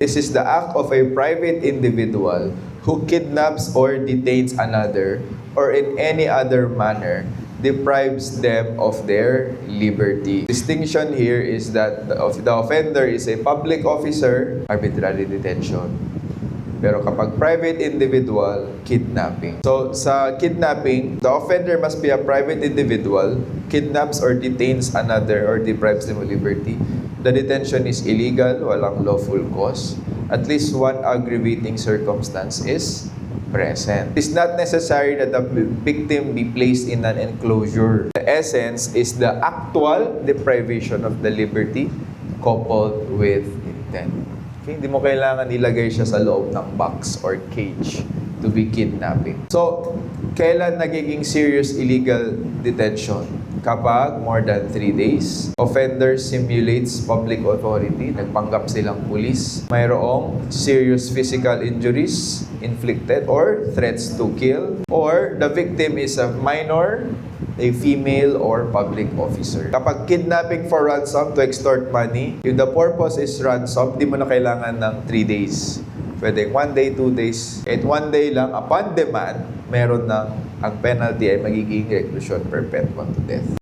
This is the act of a private individual who kidnaps or detains another or in any other manner deprives them of their liberty. Distinction here is that the offender is a public officer, arbitrary detention. Pero kapag private individual, kidnapping. So sa kidnapping, the offender must be a private individual, kidnaps or detains another or deprives them of liberty. The detention is illegal, walang lawful cause. At least one aggravating circumstance is present. It's not necessary that the victim be placed in an enclosure. The essence is the actual deprivation of the liberty coupled with intent. Okay? Hindi mo kailangan ilagay siya sa loob ng box or cage to be kidnapping. So, kailan nagiging serious illegal detention? Kapag more than 3 days, offender simulates public authority, nagpanggap silang pulis, mayroong serious physical injuries inflicted or threats to kill, or the victim is a minor, a female, or public officer. Kapag kidnapping for ransom to extort money, if the purpose is ransom, di mo na kailangan ng 3 days. Pwede 1 day, 2 days. At 1 day lang, upon demand, meron ng ang penalty ay magiging reclusion perpetua to death.